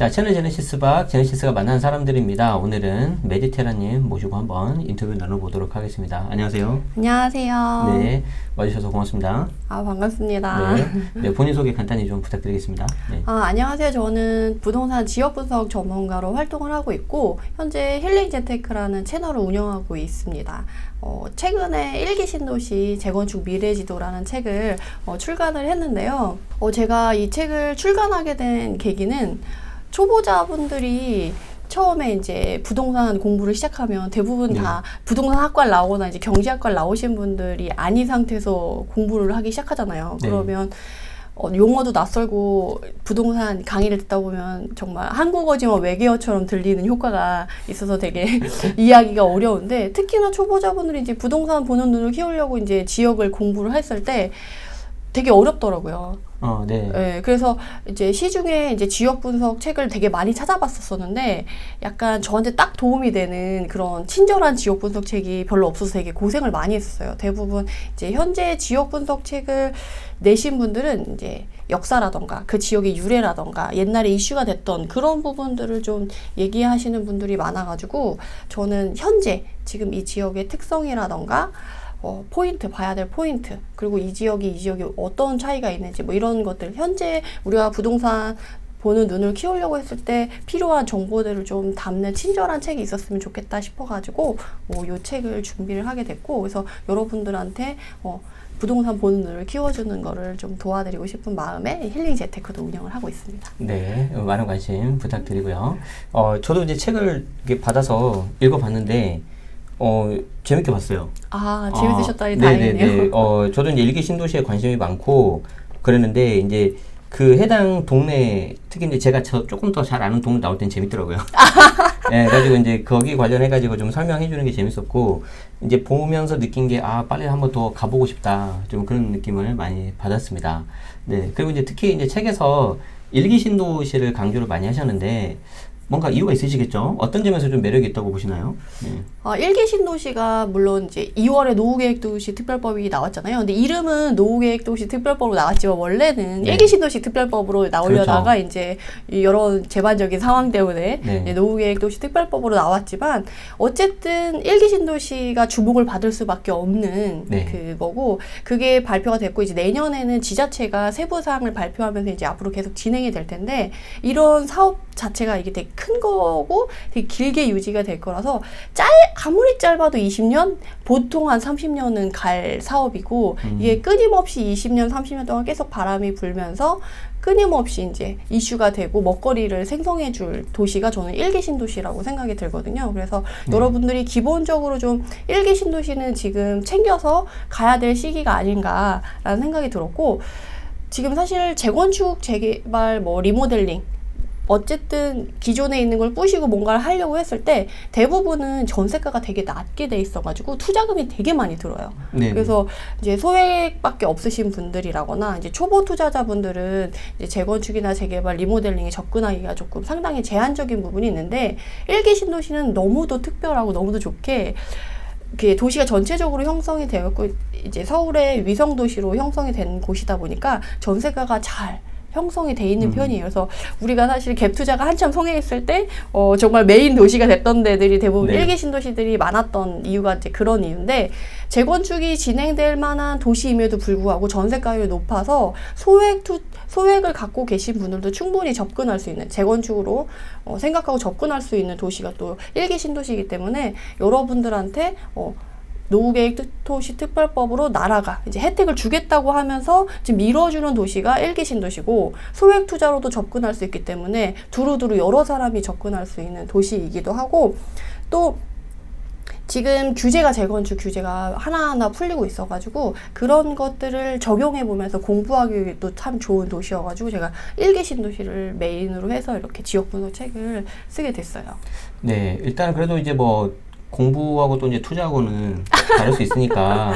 자, 채널 제네시스박, 제네시스가 만난 사람들입니다. 오늘은 메디테라님 모시고 한번 인터뷰 나눠보도록 하겠습니다. 안녕하세요. 안녕하세요. 네, 와주셔서 고맙습니다. 반갑습니다. 네, 본인 소개 간단히 좀 부탁드리겠습니다. 네. 안녕하세요. 저는 부동산 지역 분석 전문가로 활동을 하고 있고, 현재 힐링 재테크라는 채널을 운영하고 있습니다. 최근에 일기 신도시 재건축 미래지도라는 책을 출간을 했는데요. 제가 이 책을 출간하게 된 계기는 초보자분들이 처음에 이제 부동산 공부를 시작하면 대부분 다 부동산 학과를 나오거나 이제 경제학과를 나오신 분들이 아닌 상태에서 공부를 하기 시작하잖아요. 그러면 용어도 낯설고 부동산 강의를 듣다 보면 정말 한국어지만 외계어처럼 들리는 효과가 있어서 되게 이해하기가 어려운데, 특히나 초보자분들이 이제 부동산 보는 눈을 키우려고 이제 지역을 공부를 했을 때 되게 어렵더라고요. 네, 그래서 이제 시중에 이제 지역 분석 책을 되게 많이 찾아봤었는데 약간 저한테 딱 도움이 되는 그런 친절한 지역 분석 책이 별로 없어서 되게 고생을 많이 했었어요. 대부분 이제 현재 지역 분석 책을 내신 분들은 이제 역사라던가 그 지역의 유래라던가 옛날에 이슈가 됐던 그런 부분들을 좀 얘기하시는 분들이 많아가지고, 저는 현재 지금 이 지역의 특성이라던가 포인트, 봐야 될 포인트, 그리고 이 지역이 어떤 차이가 있는지 뭐 이런 것들, 현재 우리가 부동산 보는 눈을 키우려고 했을 때 필요한 정보들을 좀 담는 친절한 책이 있었으면 좋겠다 싶어가지고 이 책을 준비를 하게 됐고, 그래서 여러분들한테 부동산 보는 눈을 키워주는 거를 좀 도와드리고 싶은 마음에 힐링 재테크도 운영을 하고 있습니다. 네, 많은 관심 부탁드리고요. 저도 이제 책을 이렇게 받아서 읽어봤는데 재밌게 봤어요. 재밌으셨다니 다행이네요. 네네네. 저도 이제 일기 신도시에 관심이 많고 그랬는데, 이제 그 해당 동네, 특히 이제 제가 조금 더 잘 아는 동네 나올 땐 재밌더라고요. 네, 그래가지고 이제 거기 관련해가지고 좀 설명해 주는 게 재밌었고, 이제 보면서 느낀 게, 빨리 한번 더 가보고 싶다. 좀 그런 느낌을 많이 받았습니다. 네. 그리고 이제 특히 이제 책에서 일기 신도시를 강조를 많이 하셨는데, 뭔가 이유가 있으시겠죠? 어떤 점에서 좀 매력이 있다고 보시나요? 네. 일기 신도시가 물론 이제 2월에 노후계획도시 특별법이 나왔잖아요. 근데 이름은 노후계획도시 특별법으로 나왔지만 원래는 일기 신도시 특별법으로 나오려다가 이제 여러 재반적인 상황 때문에 노후계획도시 특별법으로 나왔지만, 어쨌든 일기 신도시가 주목을 받을 수밖에 없는 그거고, 그게 발표가 됐고 이제 내년에는 지자체가 세부 사항을 발표하면서 이제 앞으로 계속 진행이 될 텐데, 이런 사업 자체가 이게 되게 큰 거고 되게 길게 유지가 될 거라서 아무리 짧아도 20년, 보통 한 30년은 갈 사업이고, 이게 끊임없이 20년, 30년 동안 계속 바람이 불면서 끊임없이 이제 이슈가 되고 먹거리를 생성해 줄 도시가 저는 일기 신도시라고 생각이 들거든요. 그래서 여러분들이 기본적으로 좀 일기 신도시는 지금 챙겨서 가야 될 시기가 아닌가라는 생각이 들었고, 지금 사실 재건축, 재개발, 리모델링, 어쨌든 기존에 있는 걸 부시고 뭔가를 하려고 했을 때 대부분은 전세가가 되게 낮게 돼 있어가지고 투자금이 되게 많이 들어요. 그래서 이제 소액밖에 없으신 분들이라거나 이제 초보 투자자분들은 이제 재건축이나 재개발, 리모델링에 접근하기가 조금 상당히 제한적인 부분이 있는데, 일기 신도시는 너무도 특별하고 너무도 좋게 도시가 전체적으로 형성이 되었고 이제 서울의 위성 도시로 형성이 된 곳이다 보니까 전세가가 잘 형성이 돼 있는 편이에요. 그래서 우리가 사실 갭 투자가 한참 성행했을 때 정말 메인 도시가 됐던 데들이 대부분 일기 신도시들이 많았던 이유가 이제 그런 이유인데, 재건축이 진행될 만한 도시임에도 불구하고 전세가율이 높아서 소액을 갖고 계신 분들도 충분히 접근할 수 있는, 재건축으로 생각하고 접근할 수 있는 도시가 또 일기 신도시이기 때문에 여러분들한테 노후계획도시 특별법으로 나라가 이제 혜택을 주겠다고 하면서 지금 밀어주는 도시가 일기 신도시고, 소액 투자로도 접근할 수 있기 때문에 두루두루 여러 사람이 접근할 수 있는 도시이기도 하고, 또 지금 재건축 규제가 하나하나 풀리고 있어가지고 그런 것들을 적용해보면서 공부하기도 참 좋은 도시여가지고 제가 일기 신도시를 메인으로 해서 이렇게 지역 분석 책을 쓰게 됐어요. 네, 일단 그래도 이제 공부하고 또 이제 투자하고는 다를 수 있으니까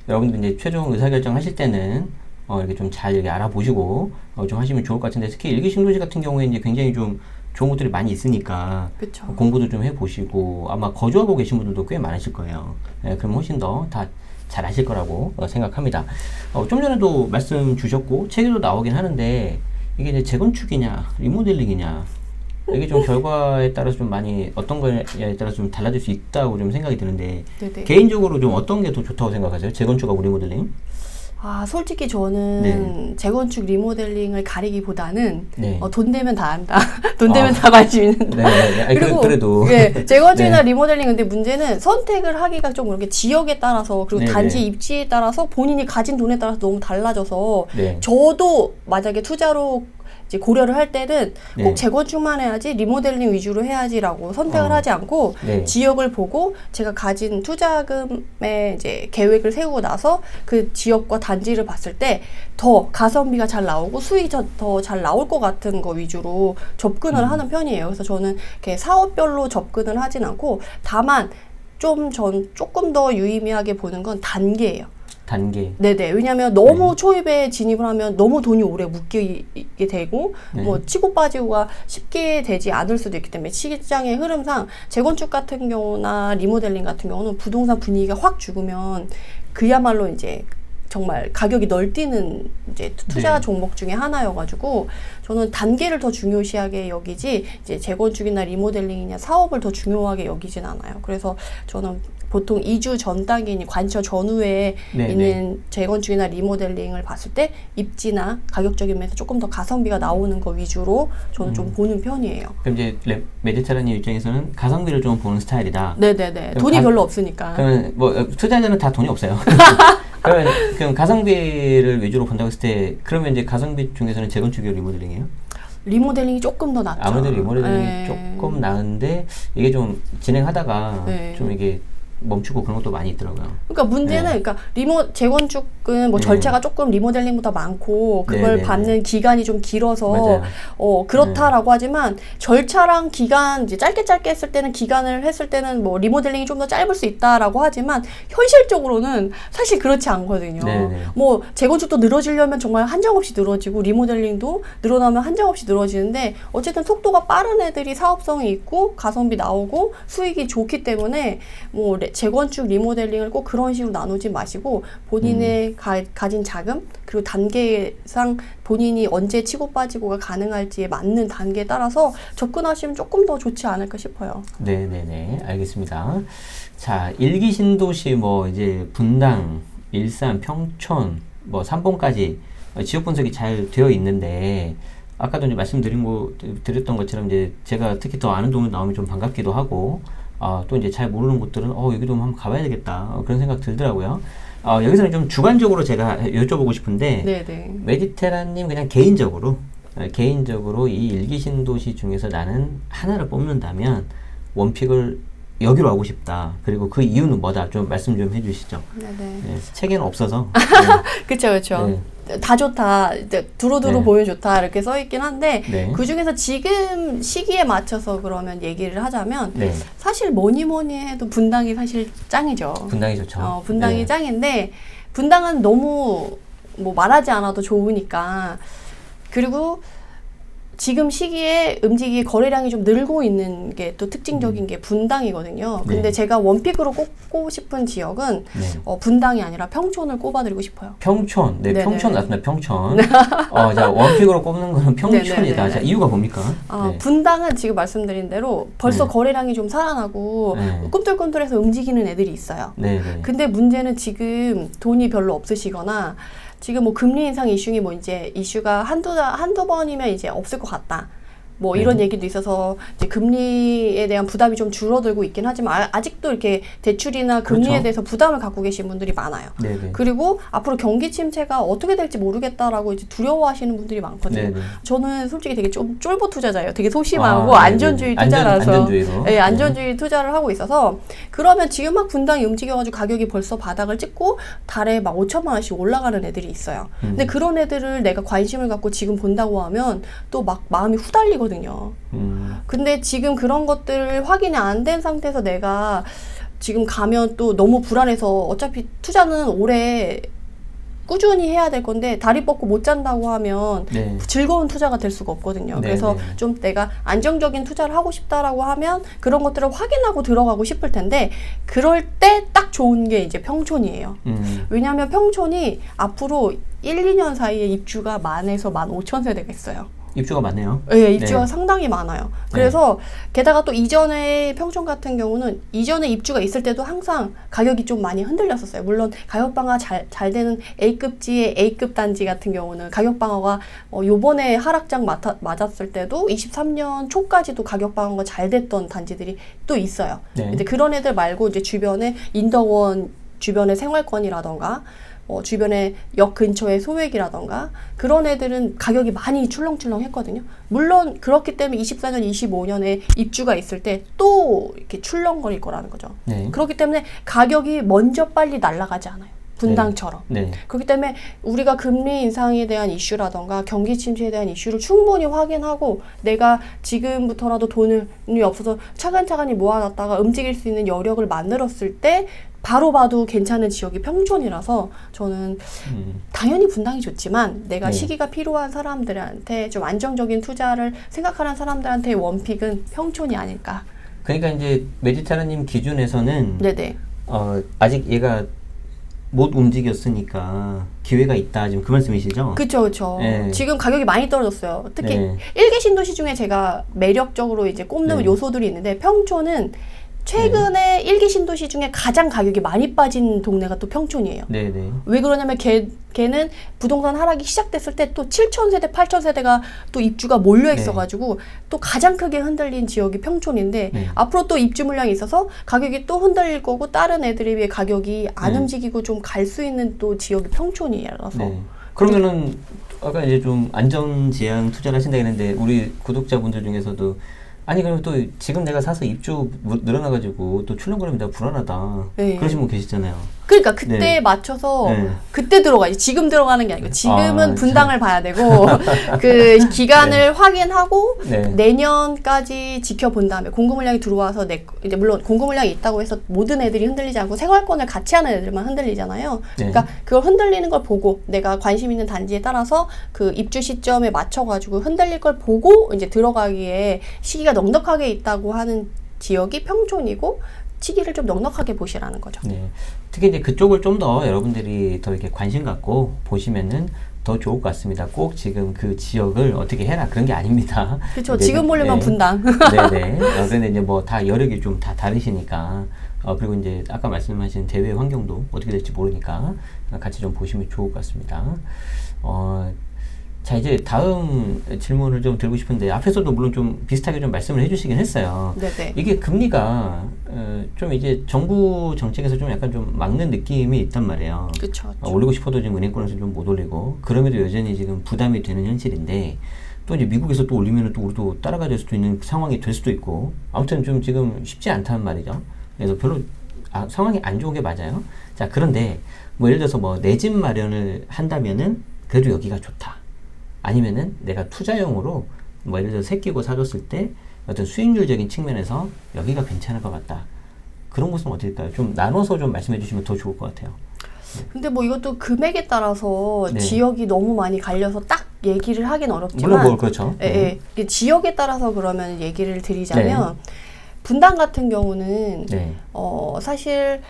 여러분들 이제 최종 의사결정 하실 때는 이렇게 좀 잘 이렇게 알아보시고 좀 하시면 좋을 것 같은데, 특히 일기 신도시 같은 경우에 이제 굉장히 좀 좋은 것들이 많이 있으니까 공부도 좀 해보시고, 아마 거주하고 계신 분들도 꽤 많으실 거예요. 그럼 훨씬 더 다 잘 아실 거라고 생각합니다. 좀 전에도 말씀 주셨고 책에도 나오긴 하는데, 이게 이제 재건축이냐 리모델링이냐 이게 좀 결과에 따라서 좀 많이 어떤 거에 따라서 좀 달라질 수 있다고 좀 생각이 드는데 네네. 개인적으로 좀 어떤 게 더 좋다고 생각하세요? 재건축하고 리모델링? 아, 솔직히 저는 네. 재건축 리모델링을 가리기보다는 네. 돈 되면 다 한다. 돈 되면 다 관심 있는다. 네. 아니, 그리고 그래도 예, 재건축이나 네. 리모델링 근데 문제는 선택을 하기가 좀 이렇게 지역에 따라서 그리고 네네. 단지 입지에 따라서 본인이 가진 돈에 따라서 너무 달라져서 네. 저도 만약에 투자로 이제 고려를 할 때는 네. 꼭 재건축만 해야지 리모델링 위주로 해야지라고 선택을 하지 않고 네. 지역을 보고 제가 가진 투자금의 이제 계획을 세우고 나서 그 지역과 단지를 봤을 때 더 가성비가 잘 나오고 수익이 더 잘 나올 것 같은 거 위주로 접근을 하는 편이에요. 그래서 저는 이렇게 사업별로 접근을 하진 않고 다만 조금 더 유의미하게 보는 건 단계예요. 단계. 네네. 왜냐하면 너무 초입에 진입을 하면 너무 돈이 오래 묶이게 되고 네. 뭐 치고 빠지고가 쉽게 되지 않을 수도 있기 때문에 시장의 흐름상 재건축 같은 경우나 리모델링 같은 경우는 부동산 분위기가 확 죽으면 그야말로 이제 정말 가격이 널뛰는 이제 투자 네. 종목 중에 하나여가지고 저는 단계를 더 중요시하게 여기지 이제 재건축이나 리모델링이냐 사업을 더 중요하게 여기진 않아요. 그래서 저는 보통 2주 전 단계인 관처 전후에 네, 있는 재건축이나 리모델링을 봤을 때 입지나 가격적인 면에서 조금 더 가성비가 나오는 거 위주로 저는 좀 보는 편이에요. 그럼 이제 메디테라님 입장에서는 가성비를 좀 보는 스타일이다. 네네네. 그럼 돈이 별로 없으니까. 그러면 뭐 투자자는 다 돈이 없어요. 그럼 가성비를 위주로 본다고 했을 때 그러면 이제 가성비 중에서는 재건축이요 리모델링이에요? 리모델링이 조금 더 낫죠. 아무래도 리모델링이 네. 조금 나은데 이게 좀 진행하다가 네. 좀 이게 멈추고 그런 것도 많이 있더라고요. 그러니까 문제는 네. 그러니까 재건축은 뭐 네. 절차가 조금 리모델링보다 많고 그걸 네. 받는 기간이 좀 길어서 맞아요. 그렇다라고 하지만 절차랑 기간 이제 짧게 했을 때는 기간을 했을 때는 뭐 리모델링이 좀 더 짧을 수 있다라고 하지만 현실적으로는 사실 그렇지 않거든요. 네. 뭐 재건축도 늘어지려면 정말 한정없이 늘어지고 리모델링도 늘어나면 한정없이 늘어지는데 어쨌든 속도가 빠른 애들이 사업성이 있고 가성비 나오고 수익이 좋기 때문에 뭐 재건축 리모델링을 꼭 그런 식으로 나누지 마시고 본인의 가진 자금 그리고 단계상 본인이 언제 치고 빠지고가 가능할지에 맞는 단계에 따라서 접근하시면 조금 더 좋지 않을까 싶어요. 네네네 알겠습니다. 자 1기 신도시 뭐 이제 분당, 일산, 평촌 뭐 삼봉까지 지역 분석이 잘 되어 있는데 아까도 이제 드렸던 것처럼 이제 제가 특히 더 아는 동네 나오면 좀 반갑기도 하고 또 이제 잘 모르는 곳들은 여기도 한번 가봐야 되겠다 그런 생각 들더라고요. 여기서는 좀 주관적으로 제가 여쭤보고 싶은데 네네. 메디테라님 그냥 개인적으로 이 일기 신도시 중에서 나는 하나를 뽑는다면 원픽을 여기로 하고 싶다. 그리고 그 이유는 뭐다? 좀 말씀 좀 해주시죠. 네네. 네, 책에는 없어서. 그쵸. 네. 다 좋다. 두루두루 네. 보면 좋다. 이렇게 써 있긴 한데, 네. 그 중에서 지금 시기에 맞춰서 그러면 얘기를 하자면, 네. 사실 뭐니 해도 분당이 사실 짱이죠. 분당이 좋죠. 분당이 네. 짱인데, 분당은 너무 뭐 말하지 않아도 좋으니까, 그리고 지금 시기에 음식이 거래량이 좀 늘고 있는 게 또 특징적인 게 분당이거든요. 근데 네. 제가 원픽으로 꼽고 싶은 지역은 네. 분당이 아니라 평촌을 꼽아드리고 싶어요. 평촌. 네, 네네. 평촌 맞습니다. 평촌. 자, 원픽으로 꼽는 거는 평촌이다. 네네네. 자, 이유가 뭡니까? 네. 분당은 지금 말씀드린 대로 벌써 네. 거래량이 좀 살아나고 네. 꿈틀꿈틀해서 움직이는 애들이 있어요. 네, 네. 근데 문제는 지금 돈이 별로 없으시거나 지금 뭐 금리 인상 이슈가 한두 번이면 이제 없을 것 같다. 뭐 이런 얘기도 있어서 이제 금리에 대한 부담이 좀 줄어들고 있긴 하지만 아직도 이렇게 대출이나 금리에 그렇죠. 대해서 부담을 갖고 계신 분들이 많아요. 네네. 그리고 앞으로 경기 침체가 어떻게 될지 모르겠다라고 이제 두려워하시는 분들이 많거든요. 네네. 저는 솔직히 되게 좀 쫄보 투자자예요. 되게 소심하고 네네. 안전주의 투자라서. 안전주의로. 네, 안전주의 투자를 하고 있어서 그러면 지금 막 분당이 움직여가지고 가격이 벌써 바닥을 찍고 달에 막 5천만 원씩 올라가는 애들이 있어요. 근데 그런 애들을 내가 관심을 갖고 지금 본다고 하면 또 막 마음이 후달리거든요. 근데 지금 그런 것들을 확인이 안 된 상태에서 내가 지금 가면 또 너무 불안해서 어차피 투자는 올해 꾸준히 해야 될 건데 다리 뻗고 못 잔다고 하면 네. 즐거운 투자가 될 수가 없거든요. 네, 그래서 네. 좀 내가 안정적인 투자를 하고 싶다라고 하면 그런 것들을 확인하고 들어가고 싶을 텐데 그럴 때 딱 좋은 게 이제 평촌이에요. 왜냐하면 평촌이 앞으로 1, 2년 사이에 입주가 10,000에서 15,000세대가 있어요. 입주가 많네요. 네, 입주가 네. 상당히 많아요. 그래서 게다가 또 이전에 평촌 같은 경우는 이전에 입주가 있을 때도 항상 가격이 좀 많이 흔들렸었어요. 물론 가격 방어가 잘 되는 A급지의 A급 단지 같은 경우는 가격 방어가 요번에 하락장 맞았을 때도 23년 초까지도 가격 방어가 잘 됐던 단지들이 또 있어요. 네. 근데 그런 애들 말고 이제 주변에 인덕원 주변의 생활권이라던가 주변에 역 근처의 소액이라던가 그런 애들은 가격이 많이 출렁출렁 했거든요. 물론 그렇기 때문에 24년, 25년에 입주가 있을 때 또 이렇게 출렁거릴 거라는 거죠. 네. 그렇기 때문에 가격이 먼저 빨리 날아가지 않아요. 분당처럼. 네. 그렇기 때문에 우리가 금리 인상에 대한 이슈라던가 경기 침체에 대한 이슈를 충분히 확인하고 내가 지금부터라도 돈이 없어서 차근차근히 모아놨다가 움직일 수 있는 여력을 만들었을 때 바로 봐도 괜찮은 지역이 평촌이라서 저는 당연히 분당이 좋지만 내가 네. 시기가 필요한 사람들한테 좀 안정적인 투자를 생각하는 사람들한테 원픽은 평촌이 아닐까. 그러니까 이제 메디타라님 기준에서는 네네. 아직 얘가 못 움직였으니까 기회가 있다 지금 그 말씀이시죠? 그쵸, 그쵸. 네. 지금 가격이 많이 떨어졌어요. 특히 네. 일개 신도시 중에 제가 매력적으로 이제 꼽는 네. 요소들이 있는데 평촌은 최근에 일개 신도시 중에 가장 가격이 많이 빠진 동네가 또 평촌이에요. 네네. 왜 그러냐면 걔는 부동산 하락이 시작됐을 때 또 7,000세대, 8,000세대가 또 입주가 몰려 있어가지고 또 가장 크게 흔들린 지역이 평촌인데 네. 앞으로 또 입주 물량이 있어서 가격이 또 흔들릴 거고 다른 애들에 비해 가격이 안 네. 움직이고 좀 갈 수 있는 또 지역이 평촌이라서 네. 그러면은 아까 이제 좀 안전지향 투자를 하신다 했는데 우리 구독자분들 중에서도 아니 그러면 또 지금 내가 사서 입주 늘어나가지고 또 출렁거리면 내가 불안하다 네. 그러신 분 계시잖아요. 그러니까 그때 네. 맞춰서 네. 그때 들어가야지. 지금 들어가는 게 아니고 지금은 아, 분당을 봐야 되고 그 기간을 확인하고 네. 내년까지 지켜본 다음에 공급 물량이 들어와서 이제 물론 공급 물량이 있다고 해서 모든 애들이 흔들리지 않고 생활권을 같이 하는 애들만 흔들리잖아요. 네. 그러니까 그걸 흔들리는 걸 보고 내가 관심 있는 단지에 따라서 그 입주 시점에 맞춰가지고 흔들릴 걸 보고 이제 들어가기에 시기가 넉넉하게 있다고 하는 지역이 평촌이고 시기를 좀 넉넉하게 보시라는 거죠. 네. 특히 이제 그쪽을 좀 더 여러분들이 더 이렇게 관심 갖고 보시면은 더 좋을 것 같습니다. 꼭 지금 그 지역을 어떻게 해라 그런 게 아닙니다. 그렇죠. 지금 보려면 네. 분당. 네네. 그런데 이제 뭐 다 여력이 좀 다 다르시니까 그리고 이제 아까 말씀하신 대외 환경도 어떻게 될지 모르니까 같이 좀 보시면 좋을 것 같습니다. 자 이제 다음 질문을 좀 드리고 싶은데 앞에서도 물론 좀 비슷하게 좀 말씀을 해주시긴 했어요. 네네. 이게 금리가 좀 이제 정부 정책에서 좀 약간 좀 막는 느낌이 있단 말이에요. 그렇죠. 올리고 싶어도 지금 은행권에서 좀 못 올리고 그럼에도 여전히 지금 부담이 되는 현실인데 또 이제 미국에서 또 올리면 또 우리도 따라가야 될 수도 있는 상황이 될 수도 있고 아무튼 좀 지금 쉽지 않다는 말이죠. 그래서 별로 상황이 안 좋은 게 맞아요. 자 그런데 뭐 예를 들어서 뭐 내 집 마련을 한다면은 그래도 여기가 좋다. 아니면은 내가 투자용으로 뭐 예를 들어 새끼고 사줬을 때 어떤 수익률적인 측면에서 여기가 괜찮을 것 같다. 그런 것은 어떨까요? 좀 나눠서 좀 말씀해 주시면 더 좋을 것 같아요. 근데 뭐 이것도 금액에 따라서 네. 지역이 너무 많이 갈려서 딱 얘기를 하긴 어렵지만 물론 뭐 그렇죠. 이게 지역에 따라서 그러면 얘기를 드리자면 분당 같은 경우는 네. 사실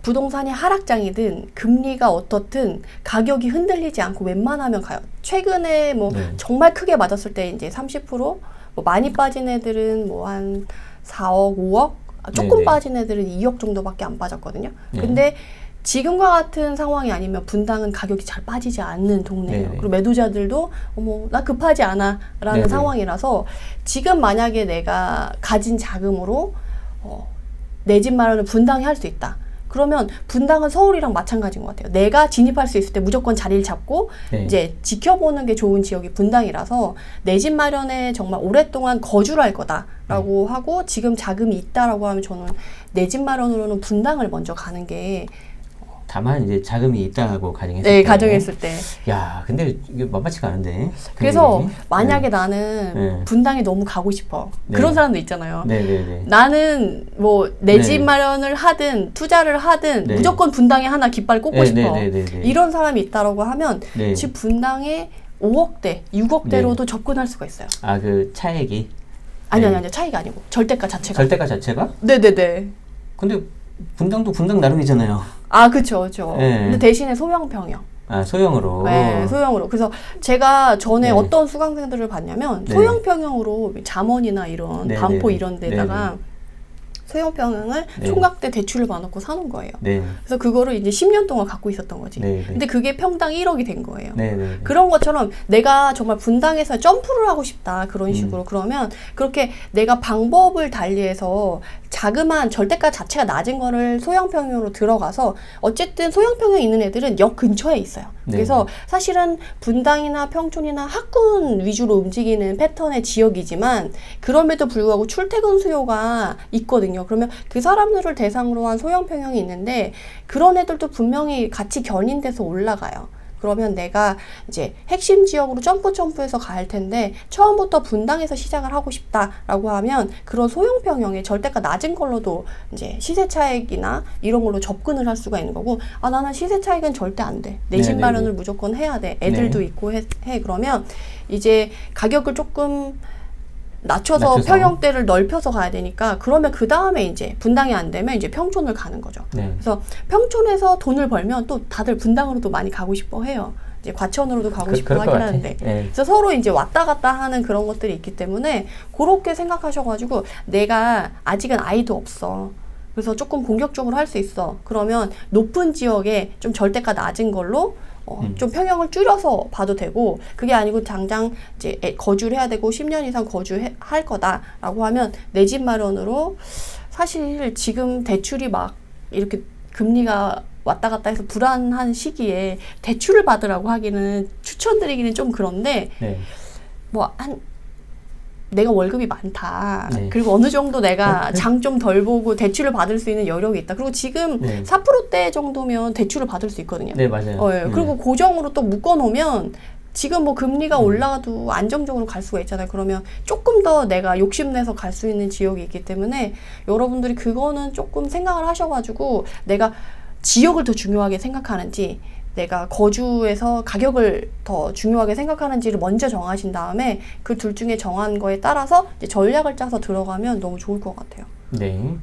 부동산이 하락장이든 금리가 어떻든 가격이 흔들리지 않고 웬만하면 가요. 최근에 뭐 네. 정말 크게 맞았을 때 이제 30%, 뭐 많이 빠진 애들은 뭐 한 4억, 5억, 조금 네네. 빠진 애들은 2억 정도밖에 안 빠졌거든요. 네. 근데 지금과 같은 상황이 아니면 분당은 가격이 잘 빠지지 않는 동네예요. 네네. 그리고 매도자들도 어머 나 급하지 않아 라는 네네. 상황이라서 지금 만약에 내가 가진 자금으로 내 집 마련을 분당에 할 수 있다. 그러면 분당은 서울이랑 마찬가지인 것 같아요. 내가 진입할 수 있을 때 무조건 자리를 잡고 네. 이제 지켜보는 게 좋은 지역이 분당이라서 내 집 마련에 정말 오랫동안 거주를 할 거다라고 하고 지금 자금이 있다라고 하면 저는 내 집 마련으로는 분당을 먼저 가는 게 다만 이제 자금이 있다고 가정했을 네, 때. 가정했을 때. 야, 근데 이게 만만치가 않은데. 그래서 금액이. 만약에 나는 네. 분당에 너무 가고 싶어. 네. 그런 사람도 있잖아요. 네네네. 나는 뭐 내 네. 집 마련을 하든 투자를 하든 네. 무조건 분당에 하나 깃발 꽂고 네, 싶어. 네, 네, 네, 네. 이런 사람이 있다라고 하면 네. 지금 분당에 5억대, 6억대로도 접근할 수가 있어요. 그 차액이. 아니 차이가 아니고 절대가 자체가. 절대가 자체가? 네네네. 근데 분당도 분당 나름이잖아요. 아 그쵸. 네. 근데 대신에 소형평형. 아, 소형으로. 네, 소형으로. 그래서 제가 전에 네. 어떤 수강생들을 봤냐면 네. 소형 평형으로 잠원이나 이런 네, 반포 네, 이런 네. 데다가 소형 평형을 네. 총각대 대출을 받아놓고 사놓은 거예요. 네. 그래서 그거를 이제 10년 동안 갖고 있었던 거지. 네, 네. 근데 그게 평당 1억이 된 거예요. 네, 네. 그런 것처럼 내가 정말 분당에서 점프를 하고 싶다 그런 식으로 그러면 그렇게 내가 방법을 달리해서 자그마한 절대가 자체가 낮은 거를 소형평형으로 들어가서 어쨌든 소형평형 있는 애들은 역 근처에 있어요. 네. 그래서 사실은 분당이나 평촌이나 학군 위주로 움직이는 패턴의 지역이지만 그럼에도 불구하고 출퇴근 수요가 있거든요. 그러면 그 사람들을 대상으로 한 소형평형이 있는데 그런 애들도 분명히 같이 견인돼서 올라가요. 그러면 내가 이제 핵심 지역으로 점프해서 갈 텐데 처음부터 분당에서 시작을 하고 싶다라고 하면 그런 소형평형의 절대가 낮은 걸로도 이제 시세 차익이나 이런 걸로 접근을 할 수가 있는 거고 아 나는 시세 차익은 절대 안 돼. 내 집 네네네. 마련을 무조건 해야 돼. 애들도 네. 있고 해. 그러면 이제 가격을 조금 낮춰서 낮춰서. 평형대를 넓혀서 가야 되니까 그러면 그 다음에 이제 분당이 안 되면 이제 평촌을 가는 거죠. 네. 그래서 평촌에서 돈을 벌면 또 다들 분당으로도 많이 가고 싶어 해요. 이제 과천으로도 가고 싶어 그럴 것 하긴 같아. 하는데. 네. 그래서 서로 이제 왔다 갔다 하는 그런 것들이 있기 때문에 그렇게 생각하셔가지고 내가 아직은 아이도 없어. 그래서 조금 공격적으로 할 수 있어. 그러면 높은 지역에 좀 절대가 낮은 걸로 좀 평형을 줄여서 봐도 되고 그게 아니고 당장 이제 거주를 해야 되고 10년 이상 거주할 거다라고 하면 내 집 마련으로 사실 지금 대출이 막 이렇게 금리가 왔다 갔다 해서 불안한 시기에 대출을 받으라고 하기는 추천드리기는 좀 그런데 네. 뭐 내가 월급이 많다. 네. 그리고 어느 정도 내가 장 좀 덜 보고 대출을 받을 수 있는 여력이 있다. 그리고 지금 네. 4%대 정도면 대출을 받을 수 있거든요. 네, 맞아요. 예. 그리고 고정으로 또 묶어놓으면 지금 뭐 금리가 올라가도 안정적으로 갈 수가 있잖아요. 그러면 조금 더 내가 욕심내서 갈 수 있는 지역이 있기 때문에 여러분들이 그거는 조금 생각을 하셔가지고 내가 지역을 더 중요하게 생각하는지 내가 거주에서 가격을 더 중요하게 생각하는지를 먼저 정하신 다음에 그 둘 중에 정한 거에 따라서 이제 전략을 짜서 들어가면 너무 좋을 것 같아요. 네.